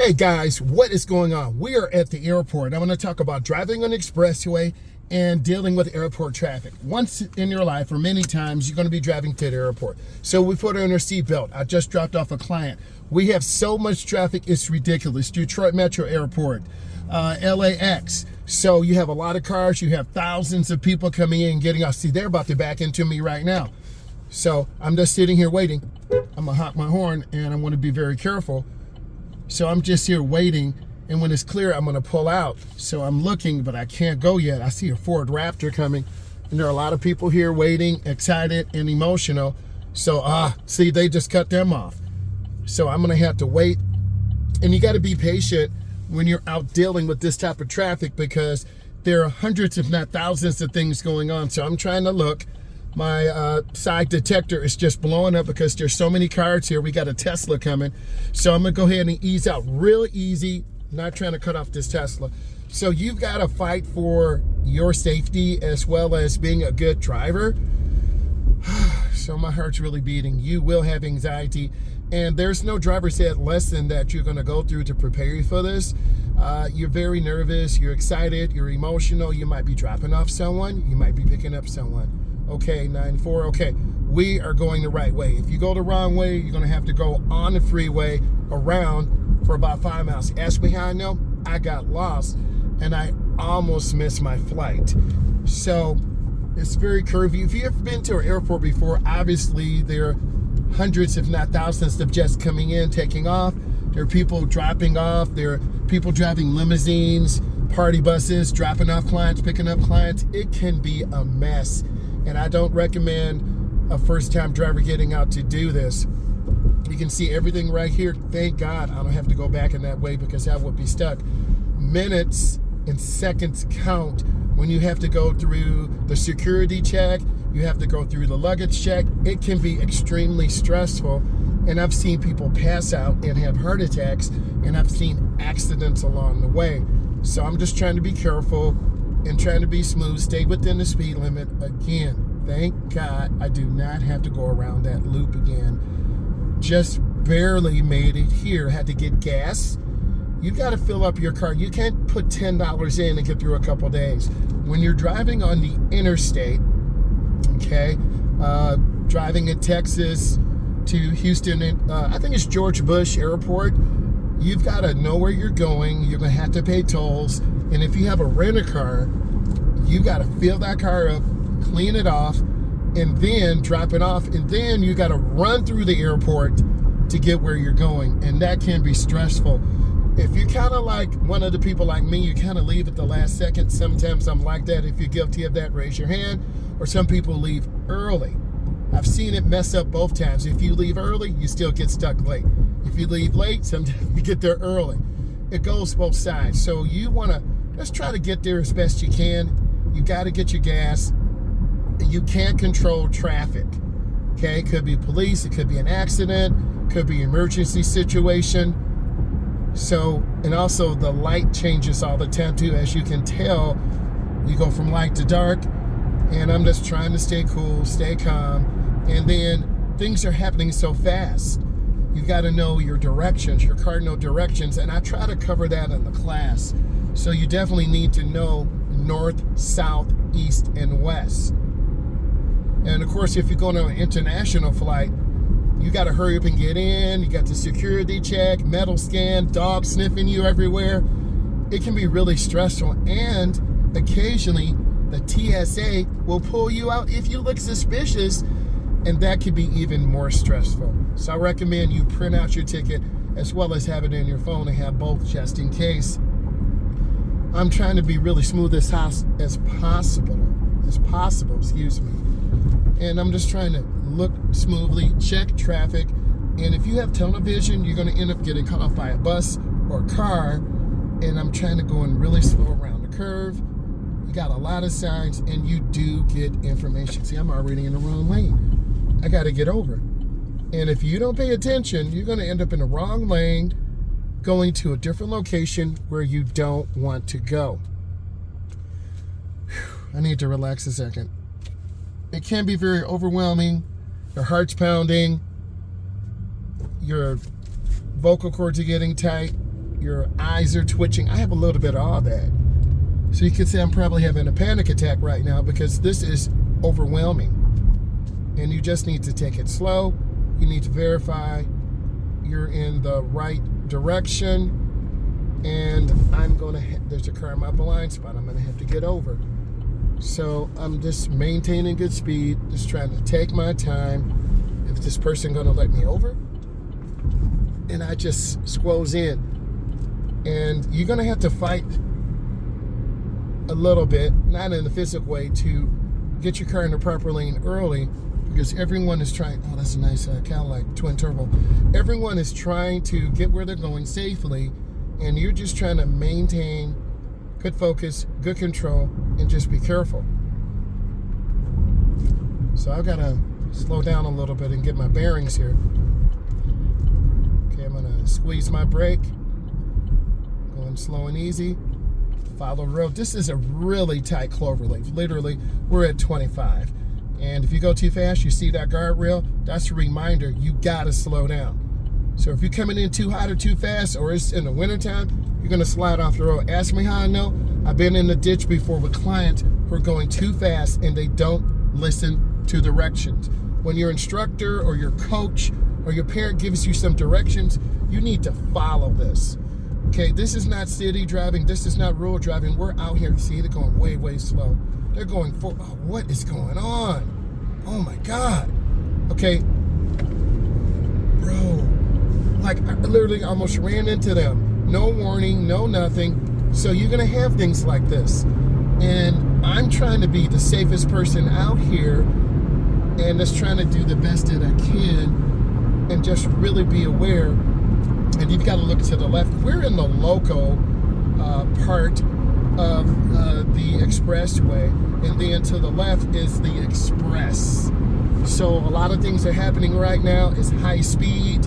Hey guys, what is going on? We are at the airport. I'm going to talk about driving on the expressway and dealing with airport traffic. Once in your life, or many times, you're going to be driving to the airport. So we put on our seatbelt. I just dropped off a client. We have so much traffic, it's ridiculous. Detroit Metro Airport, LAX. So you have a lot of cars. You have thousands of people coming in and getting off. See, they're about to back into me right now. So I'm just sitting here waiting. I'm going to honk my horn, and I want to be very careful. So I'm just here waiting, and when it's clear, I'm gonna pull out. So I'm looking, but I can't go yet. I see a Ford Raptor coming, and there are a lot of people here waiting, excited and emotional. So, see, they just cut them off. So I'm gonna have to wait. And you gotta be patient when you're out dealing with this type of traffic, because there are hundreds, if not thousands, of things going on. So I'm trying to look. My side detector is just blowing up because there's so many cars here. We got a Tesla coming. So I'm gonna go ahead and ease out real easy, not trying to cut off this Tesla. So you've got to fight for your safety as well as being a good driver. So my heart's really beating. You will have anxiety, and there's no driver's ed lesson that you're gonna go through to prepare you for this. You're very nervous, you're excited, you're emotional. You might be dropping off someone, you might be picking up someone. Okay, 94, okay, we are going the right way. If you go the wrong way, you're gonna have to go on the freeway around for about 5 miles. Ask me how I know. I got lost and I almost missed my flight. So it's very curvy. If you've ever been to an airport before, obviously there are hundreds, if not thousands, of jets coming in, taking off. There are people dropping off. There are people driving limousines, party buses, dropping off clients, picking up clients. It can be a mess. And I don't recommend a first-time driver getting out to do this. You can see everything right here. Thank God I don't have to go back in that way, because I would be stuck. Minutes and seconds count when you have to go through the security check. You have to go through the luggage check. It can be extremely stressful. And I've seen people pass out and have heart attacks, and I've seen accidents along the way. So I'm just trying to be careful and trying to be smooth, stay within the speed limit. Again, thank God I do not have to go around that loop again. Just barely made it here. Had to get gas. You got to fill up your car. You can't put $10 in and get through a couple days. When you're driving on the interstate, okay, driving in Texas to Houston, I think it's George Bush Airport, you've got to know where you're going. You're going to have to pay tolls. And if you have a rent-a-car, you got to fill that car up, clean it off, and then drop it off. And then you got to run through the airport to get where you're going. And that can be stressful. If you're kind of like one of the people like me, you kind of leave at the last second. Sometimes I'm like that. If you're guilty of that, raise your hand. Or some people leave early. I've seen it mess up both times. If you leave early, you still get stuck late. If you leave late, sometimes you get there early. It goes both sides. So you want to just try to get there as best you can. You got to get your gas. You can't control traffic. Okay, it could be police, it could be an accident, could be an emergency situation. So, and also the light changes all the time too. As you can tell, you go from light to dark, and I'm just trying to stay cool, stay calm. And then things are happening so fast. You got to know your directions, your cardinal directions, and I try to cover that in the class. So you definitely need to know north, south, east, and west. And of course, if you're going on an international flight, you got to hurry up and get in. You got the security check, metal scan, dogs sniffing you everywhere. It can be really stressful, and occasionally the TSA will pull you out if you look suspicious, and that could be even more stressful. So I recommend you print out your ticket as well as have it in your phone, and have both just in case. I'm trying to be really smooth as possible, excuse me. And I'm just trying to look smoothly, check traffic. And if you have tunnel vision, you're gonna end up getting caught off by a bus or a car. And I'm trying to go in really slow around the curve. You got a lot of signs, and you do get information. See, I'm already in the wrong lane. I gotta get over. And if you don't pay attention, you're gonna end up in the wrong lane, going to a different location where you don't want to go. I need to relax a second. It can be very overwhelming. Your heart's pounding. Your vocal cords are getting tight. your eyes are twitching. I have a little bit of all that. So you could say I'm probably having a panic attack right now because this is overwhelming. And you just need to take it slow. You need to verify you're in the right direction. And I'm going to, there's a car in my blind spot I'm going to have to get over. So I'm just maintaining good speed, just trying to take my time. If this person going to let me over? And I just squoze in. And you're going to have to fight a little bit, not in a physical way, to get your car in the proper lane early, because everyone is trying, oh, that's a nice Cadillac twin turbo. Everyone is trying to get where they're going safely, and you're just trying to maintain good focus, good control, and just be careful. So I've got to slow down a little bit and get my bearings here. Okay, I'm going to squeeze my brake, going slow and easy. Follow the road. This is a really tight clover leaf. Literally, we're at 25. And if you go too fast, you see that guardrail, that's a reminder you gotta slow down. So if you're coming in too hot or too fast, or it's in the wintertime, you're gonna slide off the road. Ask me how I know. I've been in the ditch before with clients who are going too fast and they don't listen to directions. When your instructor or your coach or your parent gives you some directions, you need to follow this. Okay, this is not city driving. This is not rural driving. We're out here. See, they're going way, way slow. They're going for, oh, what is going on? Oh my God. Okay. Bro, like I literally almost ran into them. No warning, no nothing. So you're going to have things like this. And I'm trying to be the safest person out here and just trying to do the best that I can and just really be aware. And you've got to look to the left. We're in the local part of the expressway, and then to the left is the express. So a lot of things are happening right now. It's high speed,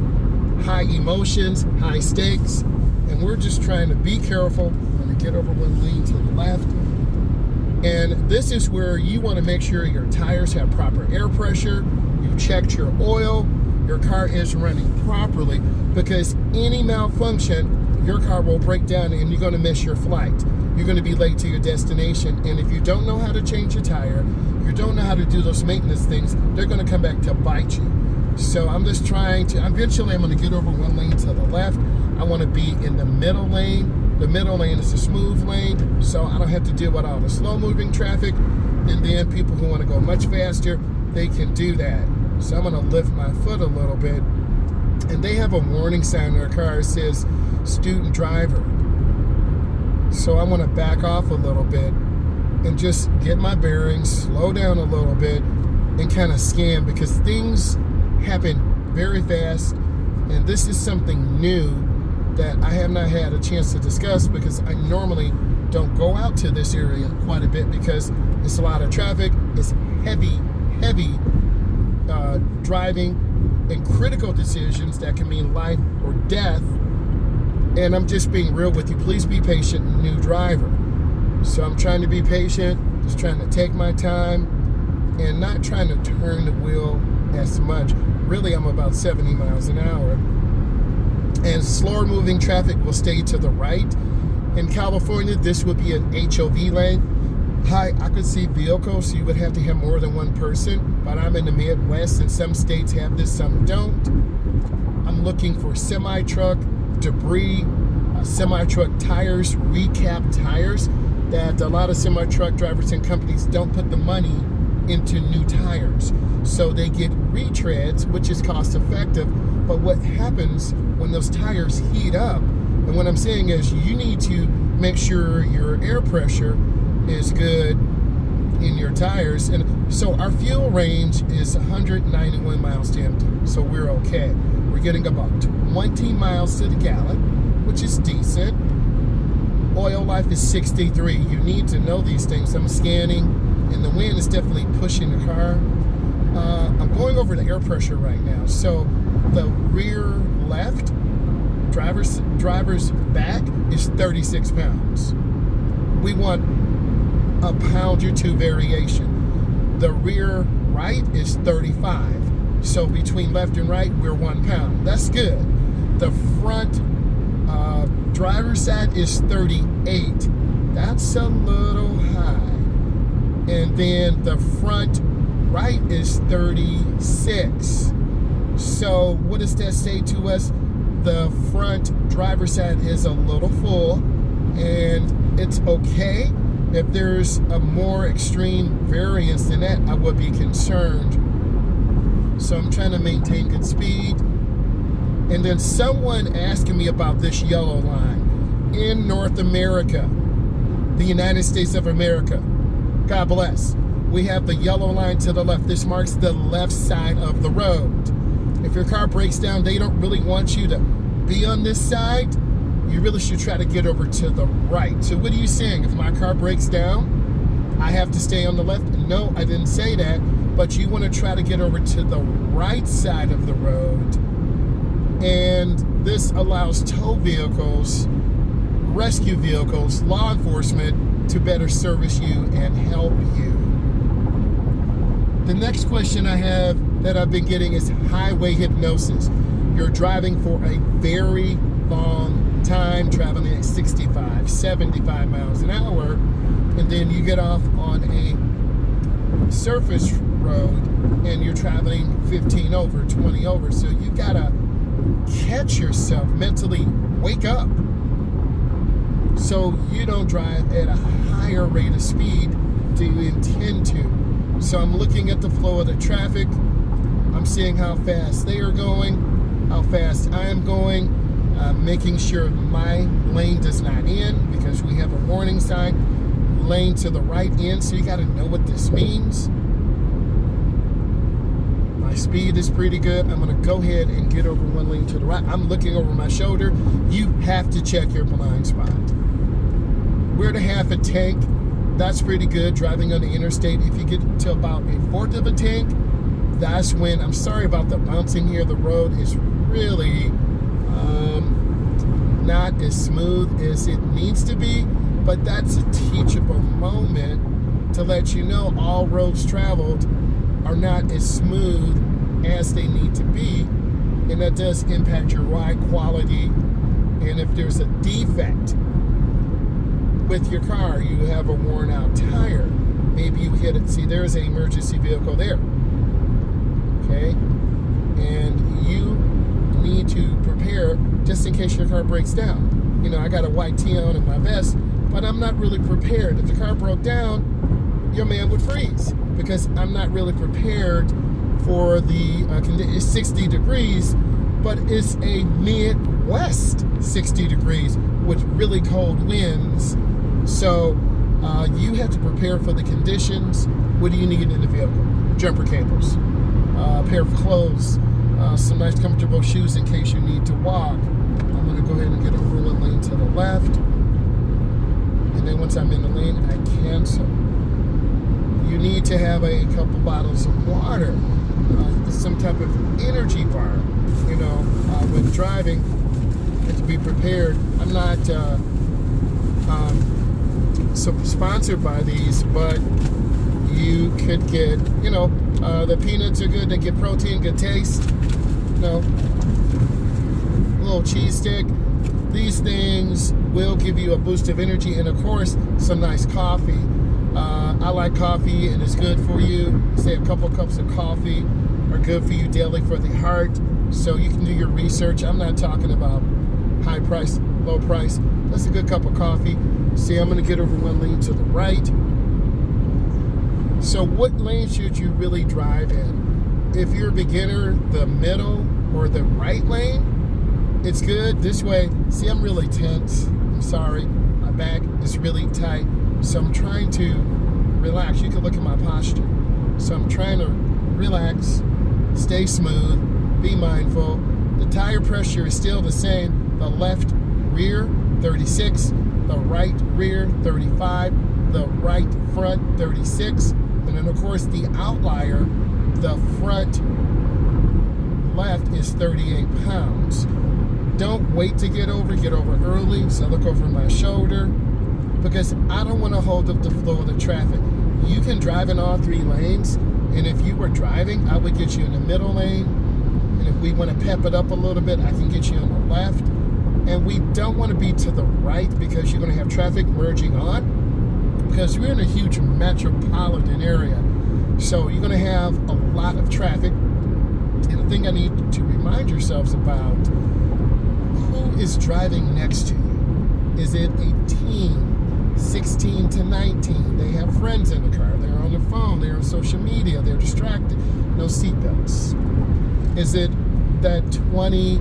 high emotions, high stakes, and we're just trying to be careful. I'm going to get over one lane to the left. And this is where you want to make sure your tires have proper air pressure, you checked your oil, your car is running properly, because any malfunction, your car will break down and you're going to miss your flight. You're going to be late to your destination. And if you don't know how to change your tire, you don't know how to do those maintenance things, they're going to come back to bite you. So I'm just trying to, eventually I'm going to get over one lane to the left. I want to be in the middle lane. The middle lane is a smooth lane, so I don't have to deal with all the slow moving traffic. And then people who want to go much faster, they can do that. So I'm going to lift my foot a little bit. And they have a warning sign in their car. It says student driver. So I want to back off a little bit and just get my bearings, slow down a little bit, and kind of scan, because things happen very fast. And this is something new that I have not had a chance to discuss, because I normally don't go out to this area quite a bit because it's a lot of traffic. It's heavy driving and critical decisions that can mean life or death. And I'm just being real with you. Please be patient, new driver. So I'm trying to be patient, just trying to take my time and not trying to turn the wheel as much. Really, I'm about 70 miles an hour. And slower moving traffic will stay to the right. In California, this would be an HOV lane. Hi, I could see vehicles, so you would have to have more than one person, but I'm in the Midwest and some states have this, some don't. I'm looking for semi-truck, debris, semi-truck tires, recap tires, that a lot of semi-truck drivers and companies don't put the money into new tires. So they get retreads, which is cost effective, but what happens when those tires heat up, and what I'm saying is you need to make sure your air pressure is good in your tires. And so our fuel range is 191 miles to empty, so we're okay. We're getting about 20 miles to the gallon, which is decent. Oil life is 63. You need to know these things. I'm scanning, and the wind is definitely pushing the car. I'm going over the air pressure right now. So the rear left, driver's back is 36 pounds. We want a pound or two variation. The rear right is 35. So between left and right, we're 1 pound. That's good. The front driver's side is 38. That's a little high. And then the front right is 36. So what does that say to us? The front driver's side is a little full, and it's okay. If there's a more extreme variance than that, I would be concerned. So I'm trying to maintain good speed. And then someone asking me about this yellow line in North America, the United States of America. God bless. We have the yellow line to the left. This marks the left side of the road. If your car breaks down, they don't really want you to be on this side. You really should try to get over to the right. So what are you saying? If my car breaks down, I have to stay on the left? No, I didn't say that. But you want to try to get over to the right side of the road. And this allows tow vehicles, rescue vehicles, law enforcement to better service you and help you. The next question I have that I've been getting is highway hypnosis. You're driving for a very long time, traveling at 65, 75 miles an hour, and then you get off on a surface road and you're traveling 15 over, 20 over. So you gotta catch yourself, mentally wake up, so you don't drive at a higher rate of speed than you intend to. So I'm looking at the flow of the traffic. I'm seeing how fast they are going, how fast I am going, making sure my lane does not end, because we have a warning sign, lane to the right end. So you got to know what this means. My speed is pretty good. I'm going to go ahead and get over one lane to the right. I'm looking over my shoulder. You have to check your blind spot. We're at a half a tank. That's pretty good driving on the interstate. If you get to about a fourth of a tank, that's when, I'm sorry about the bouncing here. The road is really not as smooth as it needs to be, but that's a teachable moment to let you know all roads traveled are not as smooth as they need to be, and that does impact your ride quality. And if there's a defect with your car, you have a worn out tire, maybe you hit it. See, there's an emergency vehicle there, okay? And you need to prepare just in case your car breaks down. You know, I got a white tee on and my vest, but I'm not really prepared. If the car broke down, your man would freeze, because I'm not really prepared for the it's 60 degrees, but it's a Midwest 60 degrees with really cold winds. So you have to prepare for the conditions. What do you need in the vehicle? Jumper cables, a pair of clothes, some nice comfortable shoes in case you need to walk. I'm going to go ahead and get over one lane to the left. And then once I'm in the lane, I cancel. You need to have a couple bottles of water, some type of energy bar, you know, when driving, and to be prepared. I'm not sponsored by these, but you could get, you know, the peanuts are good. They get protein, good taste, you know, a little cheese stick. These things will give you a boost of energy, and of course, some nice coffee. I like coffee, and it's good for you. Say a couple cups of coffee are good for you daily for the heart. So you can do your research. I'm not talking about high price, low price. That's a good cup of coffee. See, I'm going to get over one lane to the right. So what lane should you really drive in? If you're a beginner, the middle or the right lane, it's good. This way, see, I'm really tense. I'm sorry. My back is really tight. So I'm trying to relax. You can look at my posture. So I'm trying to relax, stay smooth, be mindful. The tire pressure is still the same. The left rear, 36. The right rear, 35. The right front, 36. And then, of course, the outlier, the front left is 38 pounds. Don't wait to get over early. So look over my shoulder, because I don't want to hold up the flow of the traffic. You can drive in all three lanes, and if you were driving, I would get you in the middle lane, and if we want to pep it up a little bit, I can get you on the left. And we don't want to be to the right because you're going to have traffic merging on, because we're in a huge metropolitan area. So you're going to have a lot of traffic. And the thing I need to remind yourselves about, who is driving next to you? Is it a teen, 16 to 19? They have friends in the car. They're on their phone. They're on social media. They're distracted. No seatbelts. Is it that 20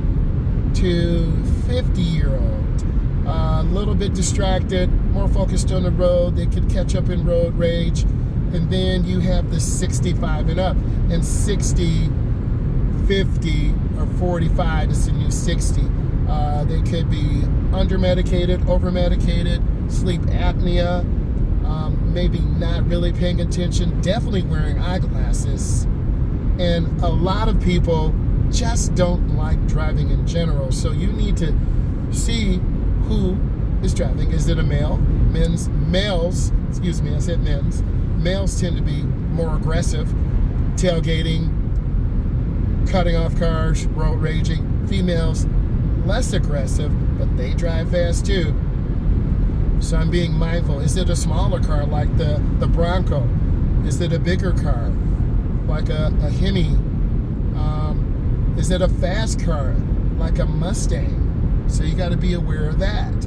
to 50-year-old, a little bit distracted, more focused on the road? They could catch up in road rage. And then you have the 65 and up. And 60, 50, or 45 is the new 60. They could be under-medicated, over-medicated, sleep apnea, maybe not really paying attention, definitely wearing eyeglasses. And a lot of people just don't like driving in general. So you need to see who is driving. Is it a male? Males tend to be more aggressive, tailgating, cutting off cars, road raging. Females, less aggressive, but they drive fast too. So I'm being mindful. Is it a smaller car like the Bronco? Is it a bigger car like a Hemi? Is it a fast car like a Mustang? So you got to be aware of that.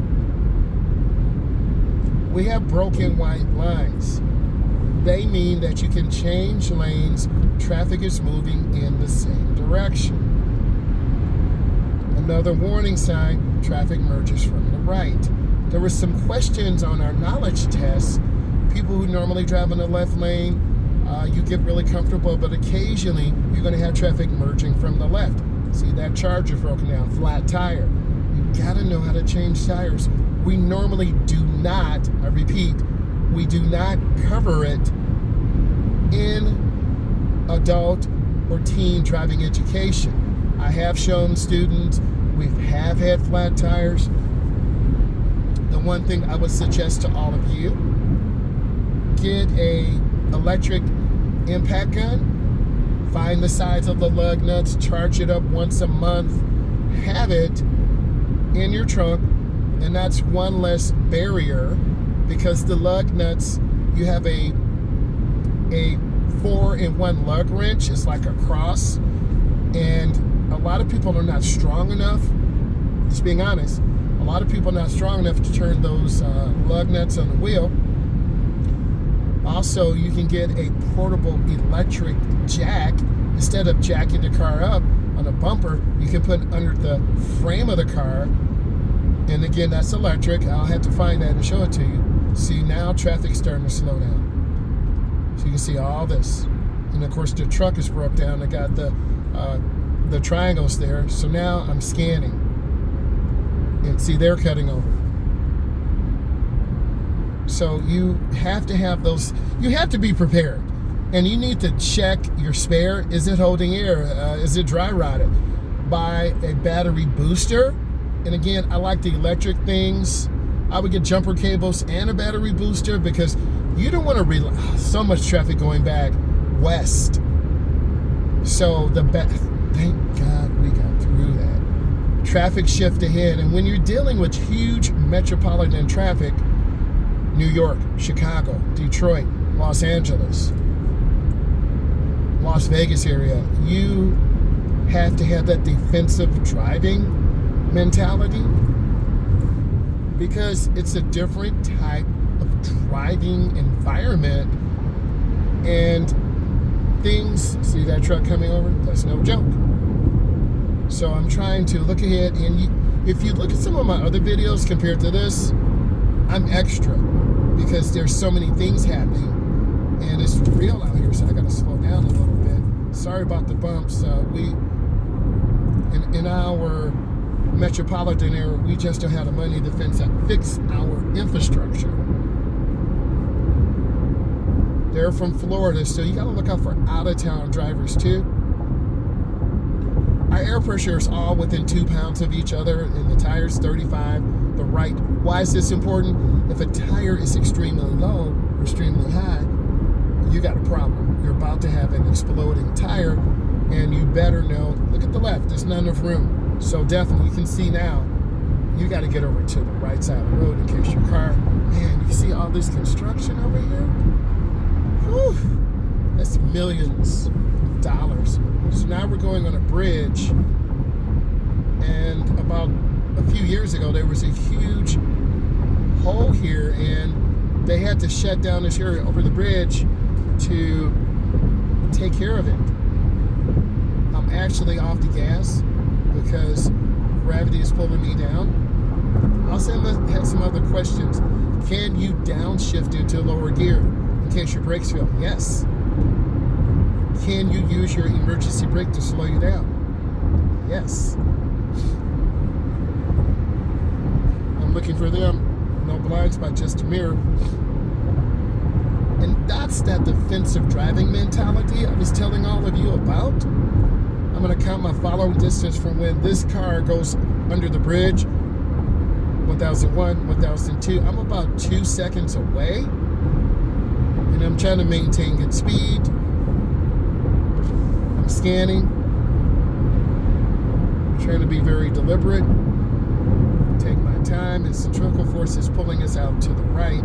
We have broken white lines. They mean that you can change lanes. Traffic is moving in the same direction. Another warning sign, traffic merges from the right. There were some questions on our knowledge test. People who normally drive in the left lane, you get really comfortable, but occasionally you're going to have traffic merging from the left. See that Charger broken down, flat tire. You got to know how to change tires. We normally do not, I repeat, we do not cover it in adult or teen driving education. I have shown students, we have had flat tires. The one thing I would suggest to all of you, get a electric impact gun, find the size of the lug nuts, charge it up once a month, have it in your trunk, and that's one less barrier, because the lug nuts, you have a 4-in-1 lug wrench. It's like a cross, and a lot of people are not strong enough, just being honest, a lot of people are not strong enough to turn those lug nuts on the wheel. Also, you can get a portable electric jack. Instead of jacking the car up on a bumper, you can put it under the frame of the car. And again, that's electric. I'll have to find that and show it to you. See, now traffic's starting to slow down. So you can see all this. And of course, the truck is broke down. I got the triangles there. So now I'm scanning. And see, they're cutting over. So you have to have those, you have to be prepared. And you need to check your spare. Is it holding air? Is it dry rotted? Buy a battery booster. And again, I like the electric things. I would get jumper cables and a battery booster, because you don't want to rely so much traffic going back west. So thank God we got through that. Traffic shift ahead. And when you're dealing with huge metropolitan traffic, New York, Chicago, Detroit, Los Angeles, Las Vegas area, you have to have that defensive driving mentality, because it's a different type of driving environment. And things, see that truck coming over? That's no joke. So I'm trying to look ahead, and if you look at some of my other videos compared to this, I'm extra, because there's so many things happening, and it's real out here, so I gotta slow down a little bit. Sorry about the bumps. In our metropolitan area, we just don't have the money to fix our infrastructure. They're from Florida, so you gotta look out for out-of-town drivers too. Our air pressure is all within 2 pounds of each other, and the tire's 35, the right. Why is this important? If a tire is extremely low or extremely high, you got a problem. You're about to have an exploding tire, and you better know, look at the left, there's not enough room. So definitely, you can see now, you got to get over to the right side of the road in case your car, man, you see all this construction over here? Whew, that's millions of dollars. So now we're going on a bridge, and about a few years ago, there was a huge hole here, and they had to shut down this area over the bridge to take care of it. I'm actually off the gas because gravity is pulling me down. I also had some other questions. Can you downshift into lower gear in case your brakes fail? Yes. Can you use your emergency brake to slow you down? Yes. I'm looking for them. No blind spot, just a mirror. And that's that defensive driving mentality I was telling all of you about. I'm going to count my following distance from when this car goes under the bridge. 1001, 1002. I'm about 2 seconds away. And I'm trying to maintain good speed. I'm scanning. I'm trying to be very deliberate. Take my time. And centrifugal force is pulling us out to the right.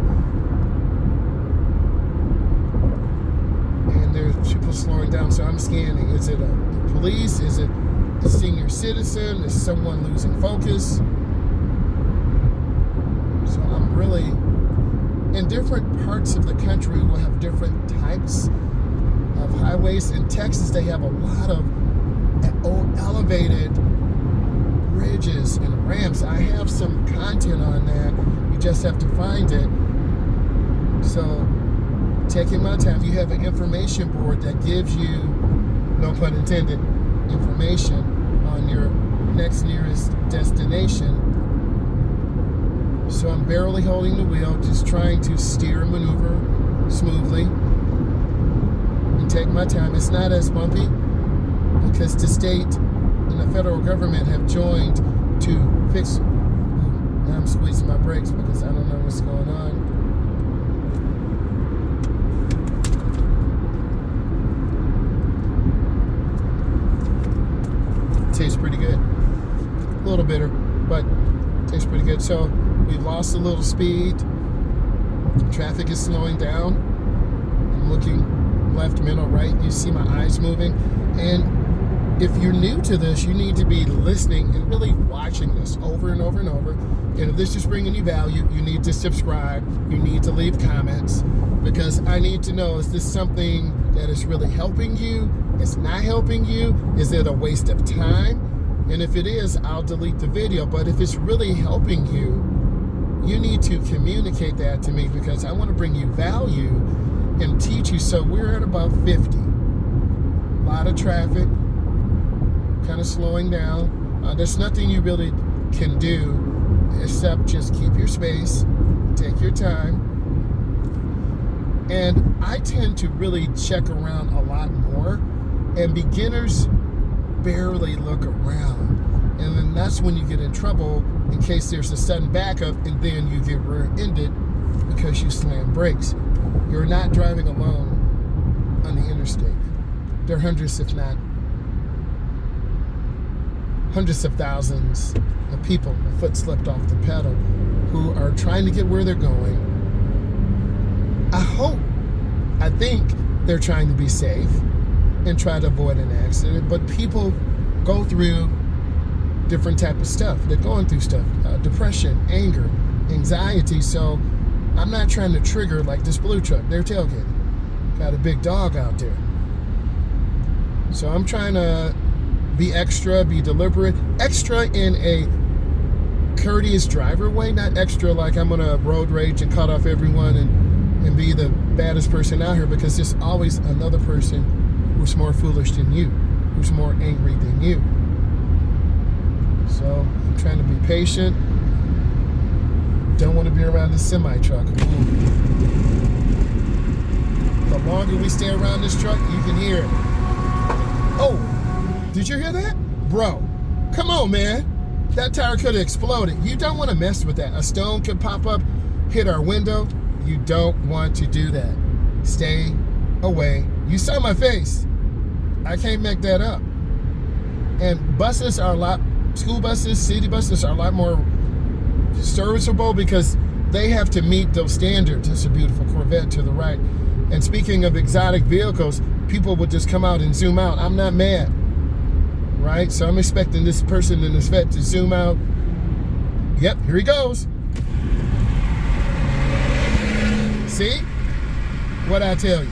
And there's people slowing down, so I'm scanning. Is it the police? Is it a senior citizen? Is someone losing focus? So I'm really, in different parts of the country, we'll have different types of highways. In Texas, they have a lot of elevated bridges and ramps. I have some content on that. You just have to find it. So, taking my time, you have an information board that gives you, no pun intended, information on your next nearest destination. So I'm barely holding the wheel, just trying to steer and maneuver smoothly and take my time. It's not as bumpy because the state and the federal government have joined to fix it. Now I'm squeezing my brakes because I don't know what's going on. Tastes pretty good. A little bitter, but tastes pretty good. So we lost a little speed. Traffic is slowing down. I'm looking left, middle, right. You see my eyes moving. And if you're new to this, you need to be listening and really watching this over and over and over. And if this is bringing you value, you need to subscribe. You need to leave comments because I need to know, is this something that is really helping you? It's not helping you? Is it a waste of time? And if it is, I'll delete the video. But if it's really helping you, you need to communicate that to me because I want to bring you value and teach you. So we're at about 50. A lot of traffic, kind of slowing down. There's nothing you really can do except just keep your space, take your time. And I tend to really check around a lot more, and beginners barely look around. And then that's when you get in trouble in case there's a sudden backup and then you get rear-ended because you slam brakes. You're not driving alone on the interstate. There are hundreds, if not hundreds of thousands of people, my foot slipped off the pedal, who are trying to get where they're going. I think they're trying to be safe and try to avoid an accident, but people go through different type of stuff. They're going through stuff, depression, anger, anxiety. So I'm not trying to trigger like this blue truck. They're tailgating. Got a big dog out there. So I'm trying to be extra, be deliberate, extra in a courteous driver way, not extra like I'm gonna road rage and cut off everyone and be the baddest person out here, because there's always another person who's more foolish than you, who's more angry than you. So I'm trying to be patient. Don't want to be around this semi-truck. The longer we stay around this truck, you can hear it. Oh, did you hear that? Bro, come on, man. That tire could have exploded. You don't want to mess with that. A stone could pop up, hit our window. You don't want to do that. Stay away. You saw my face. I can't make that up. And buses are school buses, city buses are a lot more serviceable because they have to meet those standards. That's a beautiful Corvette to the right. And speaking of exotic vehicles, people would just come out and zoom out. I'm not mad, right? So I'm expecting this person in this Vet to zoom out. Yep, here he goes. See? What I tell you.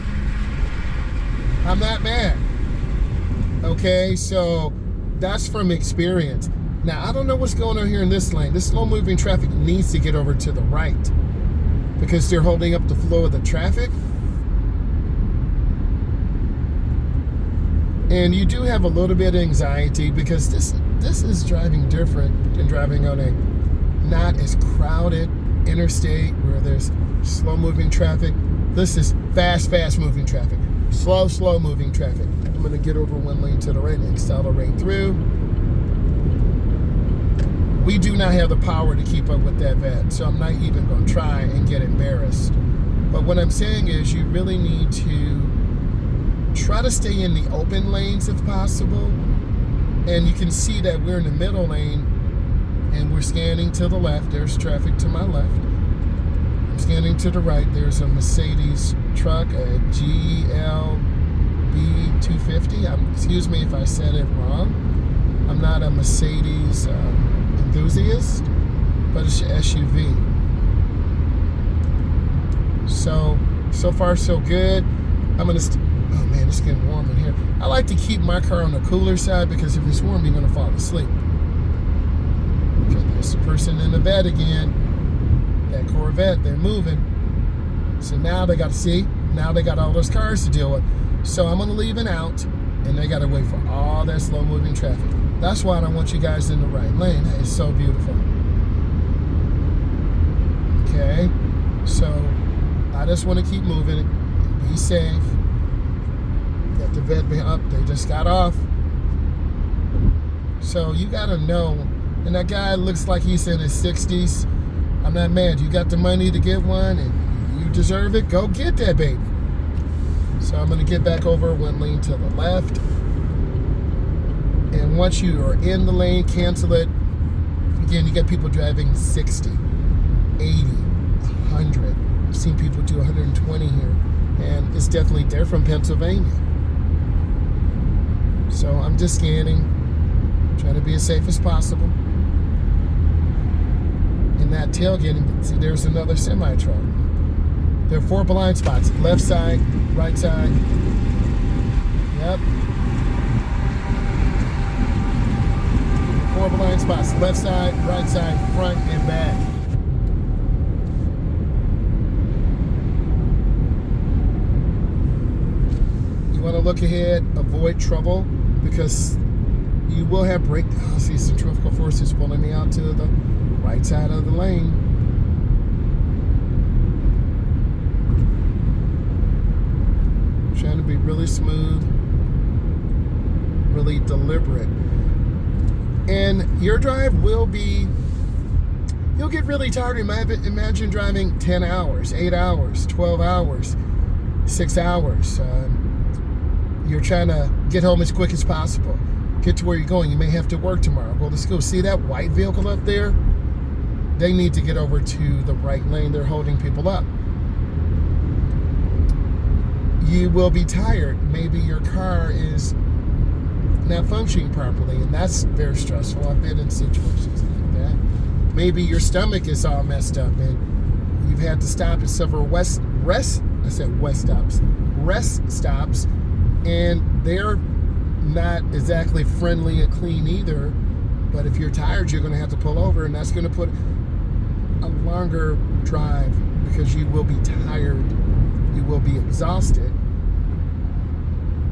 I'm not mad. Okay, so that's from experience. Now, I don't know what's going on here in this lane. This slow-moving traffic needs to get over to the right because they're holding up the flow of the traffic. And you do have a little bit of anxiety because this is driving different than driving on a not as crowded interstate where there's slow-moving traffic. This is fast-moving traffic. Slow-moving traffic. I'm going to get over one lane to the right and accelerate through. We do not have the power to keep up with that Vet, so I'm not even going to try and get embarrassed. But what I'm saying is you really need to try to stay in the open lanes if possible. And you can see that we're in the middle lane and we're scanning to the left. There's traffic to my left. I'm scanning to the right. There's a Mercedes truck, a GLB 250. Excuse me if I said it wrong. I'm not a Mercedes enthusiast, but it's an SUV. So far so good. I'm gonna, oh man, it's getting warm in here. I like to keep my car on the cooler side because if it's warm, you're gonna fall asleep. Okay, there's the person in the bed again. That Corvette, they're moving. So now they got to see, now they got all those cars to deal with. So I'm gonna leave it out and they gotta wait for all that slow moving traffic. That's why I want you guys in the right lane. That is so beautiful. Okay, so I just want to keep moving and be safe. Got the Vet up, they just got off. So you gotta know, and that guy looks like he's in his 60s. I'm not mad. You got the money to get one and you deserve it, go get that baby. So I'm gonna get back over one lane to the left. And once you are in the lane, cancel it. Again, you got people driving 60, 80, 100. I've seen people do 120 here. And it's definitely, they're from Pennsylvania. So I'm just scanning, trying to be as safe as possible. In that tailgating, see there's another semi-truck. There are 4 blind spots, left side, right side. Yep. 4 blind spots, left side, right side, front and back. You want to look ahead, avoid trouble, because you will have breakdowns. I see centrifugal forces pulling me out to the right side of the lane. Trying to be really smooth, really deliberate. And your drive will be, you'll get really tired. Imagine driving 10 hours, 8 hours, 12 hours, 6 hours. You're trying to get home as quick as possible. Get to where you're going. You may have to work tomorrow, go to school. See that white vehicle up there? They need to get over to the right lane. They're holding people up. You will be tired. Maybe your car is not functioning properly, and that's very stressful. I've been in situations like that. Maybe your stomach is all messed up and you've had to stop at several rest stops, and they're not exactly friendly and clean either. But if you're tired, you're going to have to pull over, and that's going to put a longer drive because you will be tired, you will be exhausted.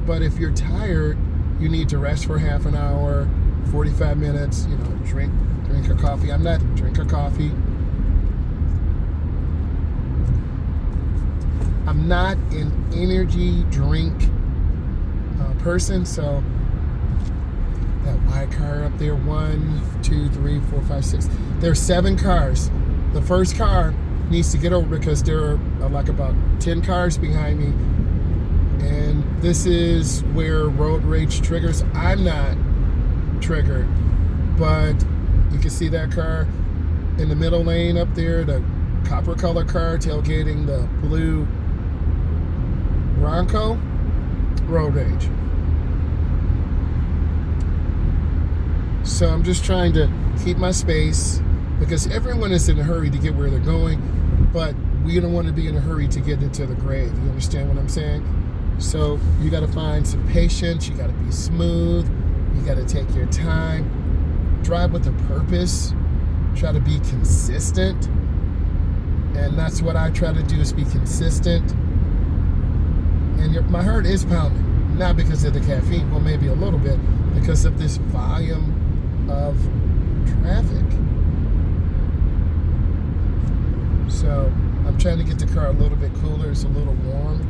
But if you're tired, you need to rest for half an hour, 45 minutes, you know, drink a coffee. I'm not drink a coffee. I'm not an energy drink person, so that white car up there, 1, 2, 3, 4, 5, 6. There's 7 cars. The first car needs to get over because there are like about 10 cars behind me. And this is where road rage triggers. I'm not triggered, but you can see that car. in the middle lane up there, the copper color car tailgating the blue Bronco, road rage. So I'm just trying to keep my space because everyone is in a hurry to get where they're going, but we don't want to be in a hurry to get into the grave. You understand what I'm saying? So you got to find some patience. You got to be smooth. You got to take your time. Drive with a purpose. Try to be consistent. And that's what I try to do, is be consistent. And my heart is pounding. Not because of the caffeine. Well, maybe a little bit. Because of this volume of traffic. So I'm trying to get the car a little bit cooler. It's a little warm.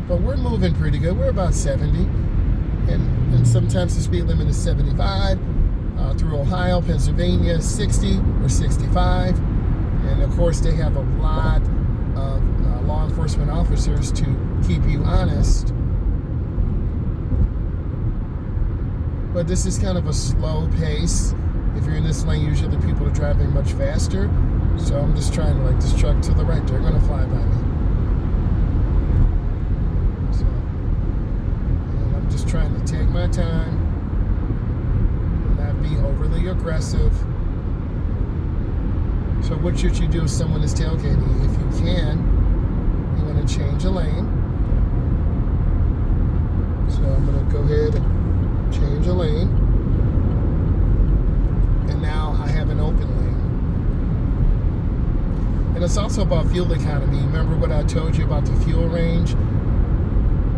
But we're moving pretty good. We're about 70. And sometimes the speed limit is 75. Through Ohio, Pennsylvania, 60 or 65. And of course, they have a lot of law enforcement officers to keep you honest. But this is kind of a slow pace. If you're in this lane, usually people are driving much faster. So I'm just trying to, like, this truck to the right, they're gonna fly by me. So, and I'm just trying to take my time, not be overly aggressive. So what should you do if someone is tailgating? If you can, you wanna change a lane. So I'm gonna go ahead and change a lane. And now I have an open lane. And it's also about fuel economy. Remember what I told you about the fuel range?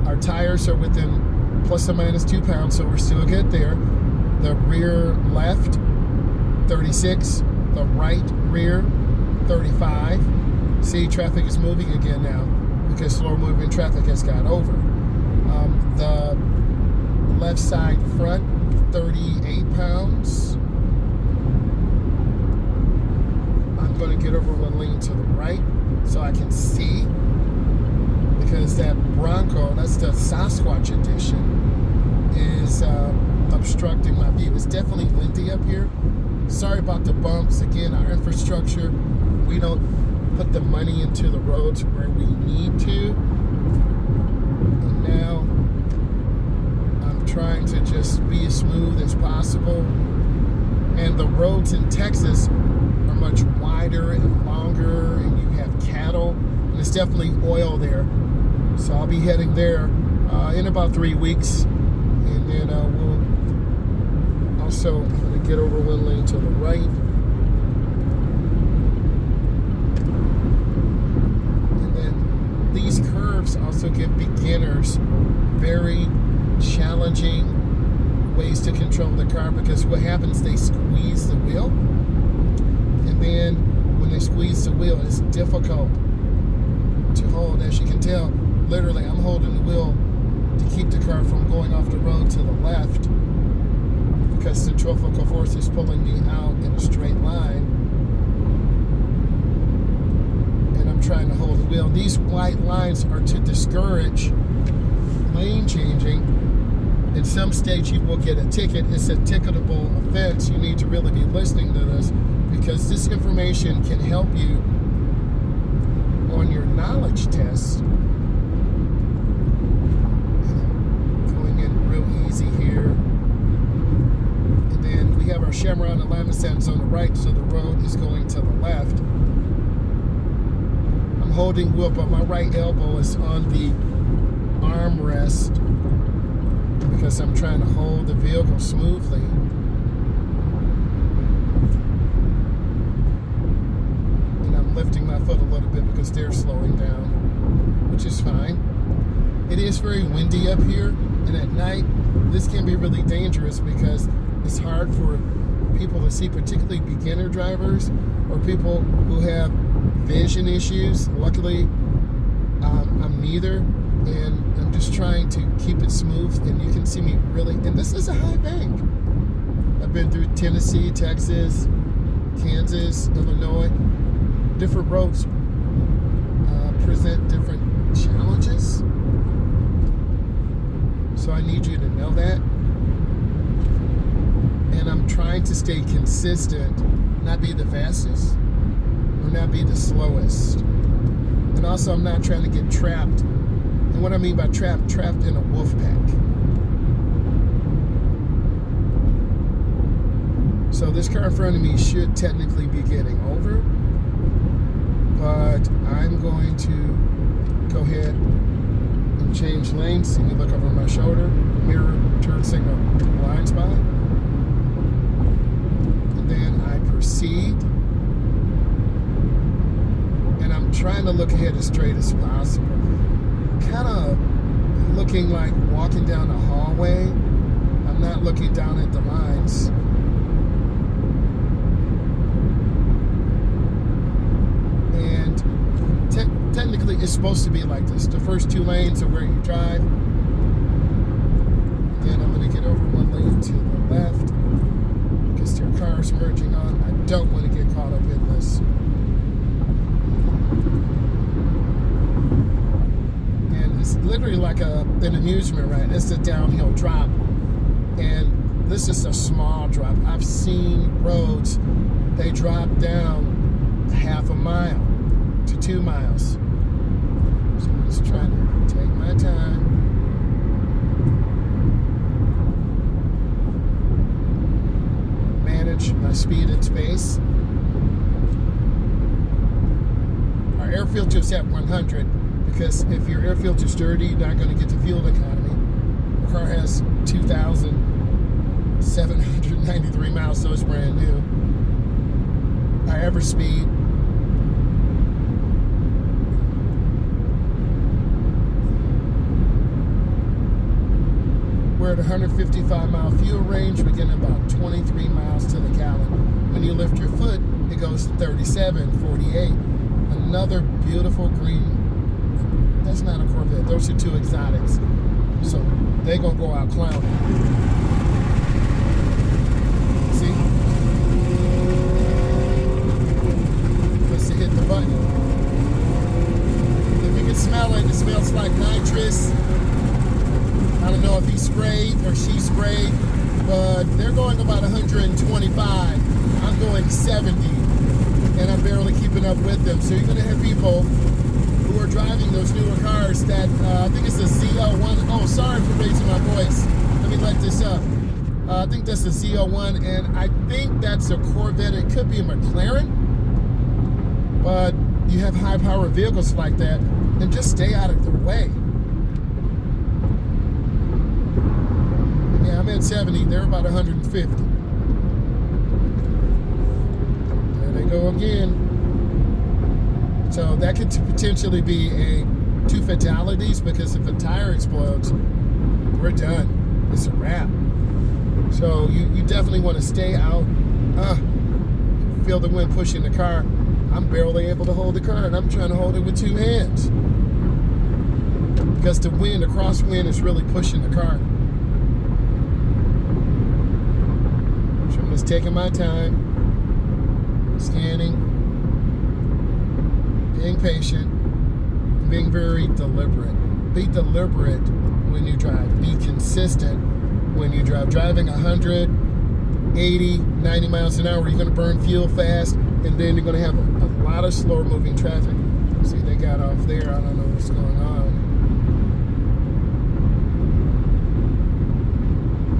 Our tires are within plus or minus 2 pounds, so we're still good there. The rear left, 36. The right rear, 35. See, traffic is moving again now because slow moving traffic has got over. The left side front, 38 pounds. I'm going to get over one lane to the right so I can see, because that Bronco, that's the Sasquatch edition, is obstructing my view. It's definitely windy up here. Sorry about the bumps. Again, our infrastructure, we don't put the money into the roads where we need to. And now I'm trying to just be as smooth as possible. And the roads in Texas are much wider and longer, and you have cattle, and it's definitely oil there. So I'll be heading there in about 3 weeks, and then we'll also, I'm going to get over one lane to the right. And then these curves also give beginners very challenging ways to control the car, because what happens, they squeeze the wheel. And then when they squeeze the wheel, it's difficult to hold. As you can tell, literally I'm holding the wheel to keep the car from going off the road to the left, because centrifugal force is pulling me out in a straight line. And I'm trying to hold the wheel. These white lines are to discourage lane changing. In some states you will get a ticket. It's a ticketable offense. You need to really be listening to this, because this information can help you on your knowledge test. Going in real easy here. We have our Chevron alignment signs on the right, so the road is going to the left. I'm holding wheel, but my right elbow is on the armrest because I'm trying to hold the vehicle smoothly. And I'm lifting my foot a little bit because they're slowing down, which is fine. It is very windy up here, and at night, this can be really dangerous because it's hard for people to see, particularly beginner drivers or people who have vision issues. Luckily, I'm neither, and I'm just trying to keep it smooth, and you can see me really, and this is a high bank. I've been through Tennessee, Texas, Kansas, Illinois. Different roads present different challenges. So I need you to know that. and I'm trying to stay consistent, not be the fastest or not be the slowest. And also, I'm not trying to get trapped. And what I mean by trapped in a wolf pack. So this car in front of me should technically be getting over, but I'm going to go ahead and change lanes. See me look over my shoulder, mirror, turn signal, blind spot. And then I proceed. And I'm trying to look ahead as straight as possible. Kind of looking like walking down a hallway. I'm not looking down at the lines. And technically, it's supposed to be like this. The first 2 lanes are where you drive. Then I'm going to get over 1 lane to the left because there are cars merging on. I don't want to get caught up in this. And it's literally like an amusement ride. It's a downhill drop. And this is a small drop. I've seen roads, they drop down half a mile to 2 miles. So I'm just trying to take my time. Manage my speed and space. Our air filter is at 100 because if your air filter is dirty, you're not going to get the fuel economy. The car has 2,793 miles, so it's brand new. Our average speed, we're at 155 mile fuel range. We're getting about 23 miles to the gallon. When you lift your foot, it goes to 37, 48. Another beautiful green. That's not a Corvette. Those are 2 exotics. So they're going to go out clowning. See? Just to hit the button. If you can smell it, it smells like nitrous. I don't know if he sprayed or she sprayed, but they're going about 125. I'm going 70, and I'm barely keeping up with them. So you're going to have people who are driving those newer cars that, I think it's a Z01. Oh, sorry for raising my voice. Let me let this up. I think that's a Z01, and I think that's a Corvette. It could be a McLaren, but you have high-powered vehicles like that, and just stay out of their way. I'm at 70, they're about 150. There they go again. So that could potentially be 2 fatalities because if a tire explodes, we're done. It's a wrap. So you definitely want to stay out. Feel the wind pushing the car. I'm barely able to hold the car, and I'm trying to hold it with 2 hands. Because the crosswind is really pushing the car. Just taking my time, scanning, being patient, and being very deliberate. Be deliberate when you drive. Be consistent when you drive. Driving 100, 80, 90 miles an hour, you're going to burn fuel fast, and then you're going to have a lot of slower moving traffic. See, they got off there. I don't know what's going on.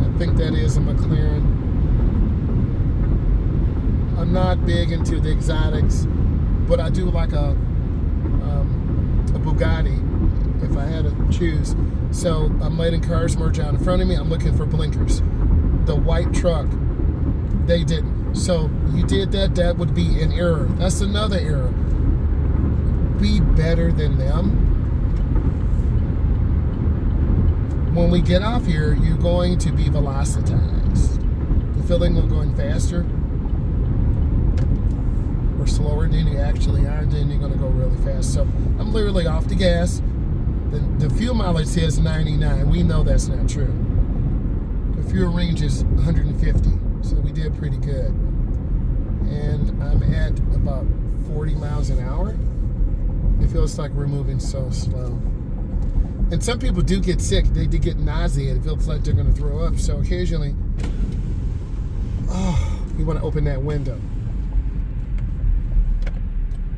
I think that is a McLaren. I'm not big into the exotics, but I do like a Bugatti if I had to choose. So I'm letting cars merge out in front of me. I'm looking for blinkers. The white truck, they didn't. So you did that, that would be an error. That's another error. Be better than them. When we get off here, you're going to be velocitized. The feeling of going faster or slower than you actually are, then you're going to go really fast. So I'm literally off the gas. The fuel mileage says 99. We know that's not true. The fuel range is 150, so we did pretty good. And I'm at about 40 miles an hour. It feels like we're moving so slow. And some people do get sick. They do get nauseated. It feels like they're going to throw up. So occasionally, Oh, you want to open that window.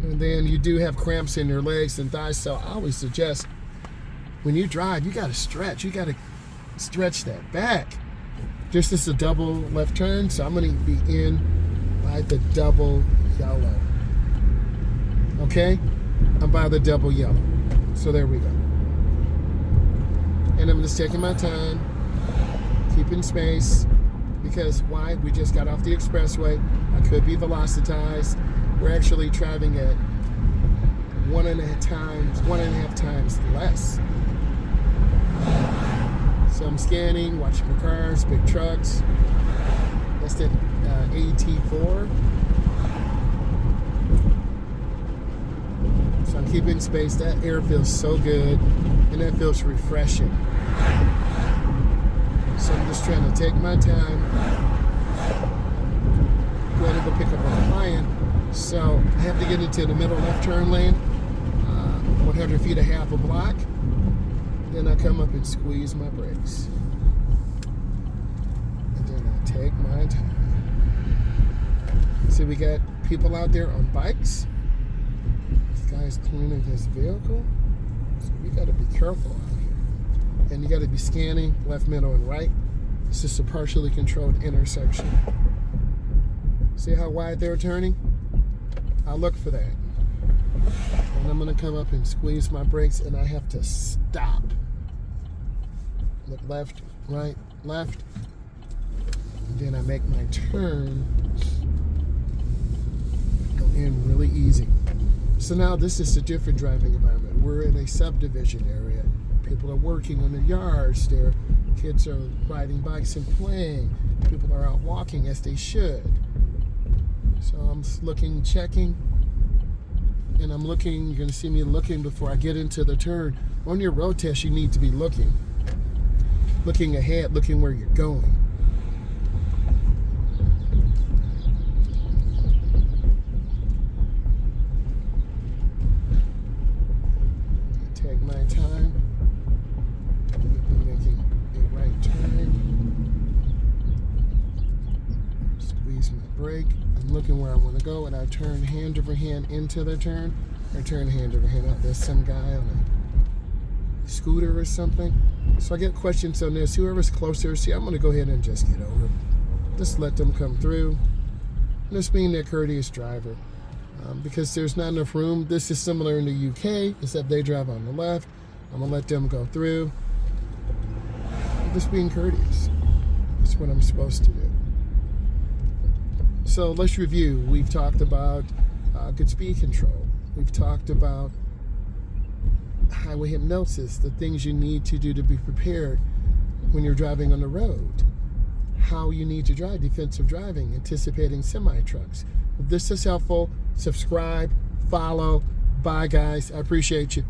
And then you do have cramps in your legs and thighs, so I always suggest when you drive, you got to stretch. You got to stretch that back. This is a double left turn, so I'm going to be in by the double yellow. Okay? I'm by the double yellow. So there we go. And I'm just taking my time, keeping space, because why? We just got off the expressway. I could be velocitized. We're actually traveling at 1.5 times less. So I'm scanning, watching for cars, big trucks. That's the AT4. So I'm keeping space. That air feels so good, and that feels refreshing. So I'm just trying to take my time. Going to go pick up a client. So I have to get into the middle left turn lane, 100 feet, a half a block. Then I come up and squeeze my brakes. And then I take my time. See, we got people out there on bikes. This guy's cleaning his vehicle. So we got to be careful out here. And you got to be scanning left, middle, and right. This is a partially controlled intersection. See how wide they're turning? I'll look for that. And I'm going to come up and squeeze my brakes, and I have to stop. Look left, right, left. And then I make my turn. Go in really easy. So now this is a different driving environment. We're in a subdivision area. People are working on their yards. Their kids are riding bikes and playing. People are out walking as they should. So I'm looking, checking, and I'm looking. You're going to see me looking before I get into the turn. On your road test, you need to be looking. Looking ahead, looking where you're going. Take my time. I'm making a right turn. Squeeze my brake. I'm looking where I want to go, and I turn hand over hand into the turn. I turn hand over hand out. There's some guy on a scooter or something. So I get questions on this. Whoever's closer, see, I'm going to go ahead and just get over. Just let them come through. Just being their courteous driver. Because there's not enough room. This is similar in the UK, except they drive on the left. I'm going to let them go through. I'm just being courteous. That's what I'm supposed to do. So let's review. We've talked about good speed control. We've talked about highway hypnosis, the things you need to do to be prepared when you're driving on the road, how you need to drive, defensive driving, anticipating semi-trucks. If this is helpful, subscribe, follow. Bye, guys. I appreciate you.